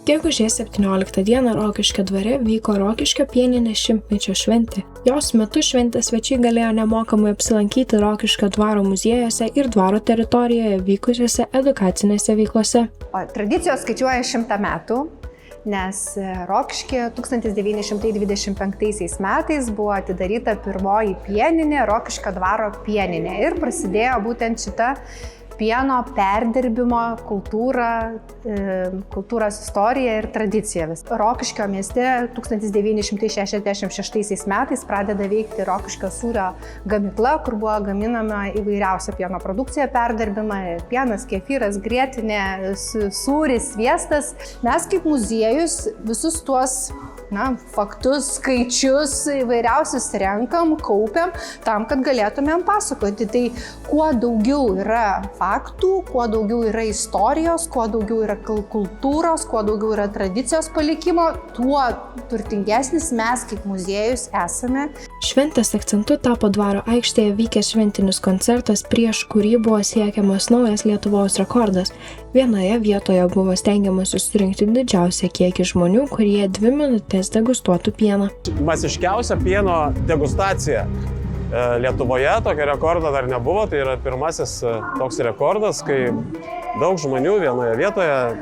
Gegužės 17 dieną Rokiškio dvare vyko Rokiškio pieninės 100-mečio šventė. Jos metu šventės svečiai galėjo nemokamai apsilankyti Rokiškio dvaro muziejuose ir dvaro teritorijoje vykusiose edukacinėse veiklose. Tradicijos skaičiuoja 100 metų, nes Rokiškyje 1925 metais buvo atidaryta pirmoji pieninė, Rokiškio dvaro pieninė, ir prasidėjo būtent šita pieno perdirbimo kultūros istorija ir tradicija. Rokiškio mieste 1966 metais pradeda veikti Rokiškio sūrio gamykla, kur buvo gaminama įvairiausia pieno produkcija perdirbima, pienas, kefyras, grietinė, sūris, sviestas. Mes kaip muziejus visus tuos faktus, skaičius įvairiausius renkam, kaupiam tam, kad galėtumėm pasakoti. Tai kuo daugiau yra faktų, kuo daugiau yra istorijos, kuo daugiau yra kultūros, kuo daugiau yra tradicijos palikimo, tuo turtingesnis mes kaip muziejus esame. Šventės akcentu tapo dvaro aikštėje vykęs šventinis koncertas, prieš kurį buvo siekiamas naujas Lietuvos rekordas. Vienoje vietoje buvo stengiamasi surinkti didžiausią kiekį žmonių, kurie 2 minutės degustuotų pieną. Masiškiausia pieno degustacija Lietuvoje, tokio rekordo dar nebuvo, tai yra pirmasis toks rekordas, kai daug žmonių vienoje vietoje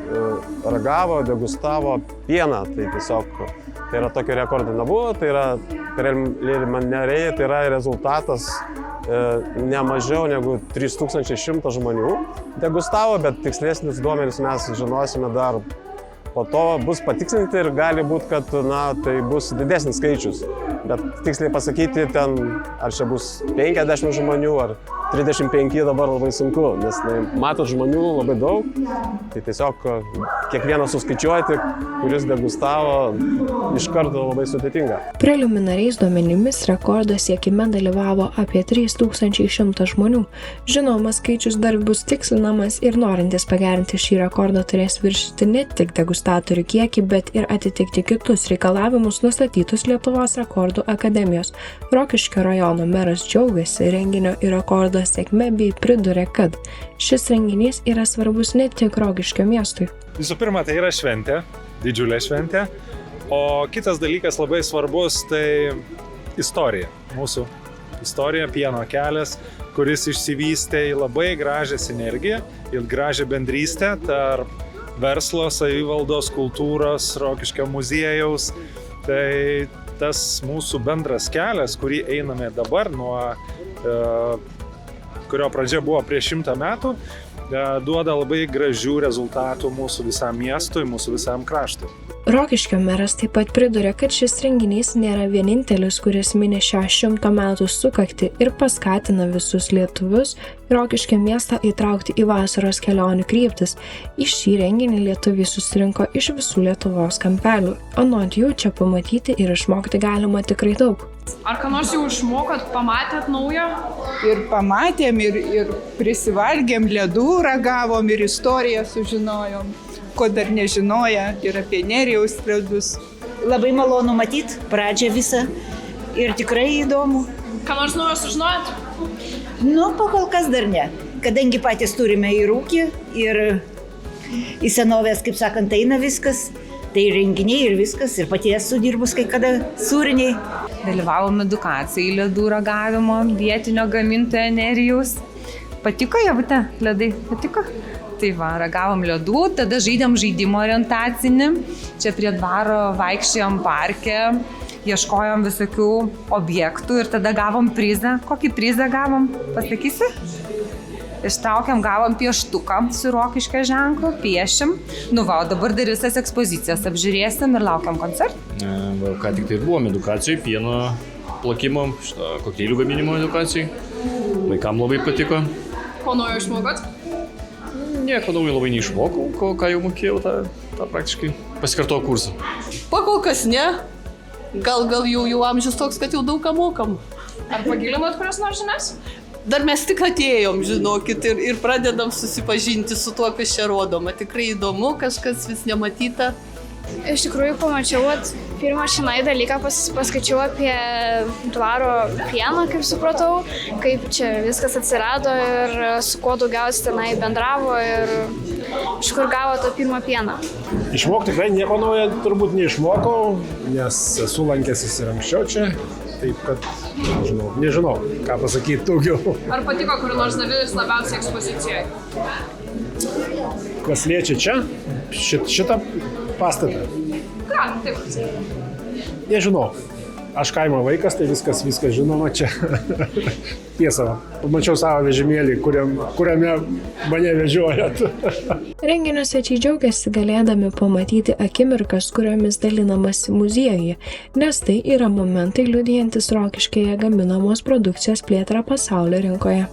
ragavo, degustavo pieną. Tai tiesiog tai yra tokio rekordo nebuvo, tai yra preliminariai, tai yra rezultatas ne mažiau negu 3100 žmonių degustavo, bet tikslesnis duomenys mes žinosime dar po to bus patikslinti ir gali būti, kad tai bus didesnis skaičius. Bet tiksliai pasakyti ten, ar čia bus 50 žmonių, ar 35 dabar labai sunku, nes matot žmonių labai daug, tai tiesiog kiekvieną suskaičiuoti, kuris degustavo, iš karto labai sudėtinga. Preliminariais duomenimis rekordo siekime dalyvavo apie 3100 žmonių. Žinoma, skaičius dar bus tikslinamas ir norintys pagerinti šį rekordą turės viršyti ne tik degustatorių kiekį, bet ir atitikti kitus reikalavimus nustatytus Lietuvos rekordų akademijos. Rokiškio rajono meras džiaugiasi renginio ir rekordo sėkme bei priduria, kad šis renginys yra svarbus ne tik Rokiškio miestui. Visų pirma, tai yra šventė, didžiulė šventė, o kitas dalykas labai svarbus, tai istorija. Mūsų istorija, pieno kelias, kuris išsivystė į labai gražią sinergiją, į gražią bendrystę tarp verslo, savivaldos, kultūros, Rokiškio muziejaus. Tai tas mūsų bendras kelias, kurį einame dabar, kurio pradžia buvo prieš 100 metų, duoda labai gražių rezultatų mūsų visam miestui, mūsų visam kraštui. Rokiškio meras taip pat priduria, kad šis renginys nėra vienintelis, kuris mini šią 100 metų sukaktį ir paskatina visus lietuvius Rokiškio miestą įtraukti į vasaros kelionių kryptis. Į šį renginį lietuviai susirinko iš visų Lietuvos kampelių. Anot jų čia pamatyti ir išmokti galima tikrai daug. Ar ką nors jau išmokot, pamatėt naują? Ir pamatėm, ir prisivalgėm, ledų ragavom, ir istoriją sužinojom, ko dar nežinoja, ir apie Nerijaus ledus. Labai malonu matyti pradžią visą ir tikrai įdomu. Ką nors naujo sužinojot? Pakol kas dar ne, kadangi patys turime ir ūkį, ir į senovės, kaip sakant, eina viskas, tai renginiai ir viskas, ir pati esu dirbus kai kada sūriniai. Dalyvavom edukacijai ledų ragavimo, vietinio gamintojo Nerijaus. Patiko, Javute, ledai? Patiko? Tai va, ragavom ledų, tada žaidėm žaidimo orientacinį. Čia prie dvaro vaikščiojom parke, ieškojom visokių objektų ir tada gavom prizą. Kokį prizą gavom? Pasakysi? Ištraukiam, gavom pieštuką su Rokiškio ženklu, piešim. O dabar dar visas ekspozicijas apžiūrėsim ir laukiam koncertų. Ką tik tai buvom edukacijai, pieno plakimo, kokteilių gaminimo edukacijai. Vaikam labai patiko. Ko naujo išmokot? Nieko naujo labai neišmokau, ką jau mokėjau, tą praktiškai pasikartojau kursą. Pakol kas ne. Gal jau amžius toks, kad jau daug ką mokam. Ar pagilinot kurios nors žinias? Dar mes tik atėjom, žinokit, ir pradedam susipažinti su tuo, kas čia rodoma. Tikrai įdomu, kažkas vis nematyta. Iš tikrųjų pamačiau, pirmą šinai dalyką paskaičiau apie dvaro pieną, kaip supratau, kaip čia viskas atsirado ir su kuo daugiausiai tenai bendravo ir iš kur gavo tą pirmą pieną. Išmokti tikrai nieko naujo turbūt neišmokau, nes esu lankęsis ir anksčiau čia, taip kad nežinau, ką pasakyti daugiau. Ar patiko kur nors dalis labiausiai ekspozicijoje? Kas liečia čia, šitą pastatą? Ką, taip. Nežinau. Aš kaimo vaikas, tai viskas žinoma čia. Tiesa, pamačiau savo vežimėlį, kuriame mane vežiojat. Renginio svečiai džiaugiasi galėdami pamatyti akimirkas, kuriomis dalinamasi muziejuje, nes tai yra momentai liudijantis Rokiškėje gaminamos produkcijos plėtrą pasaulio rinkoje.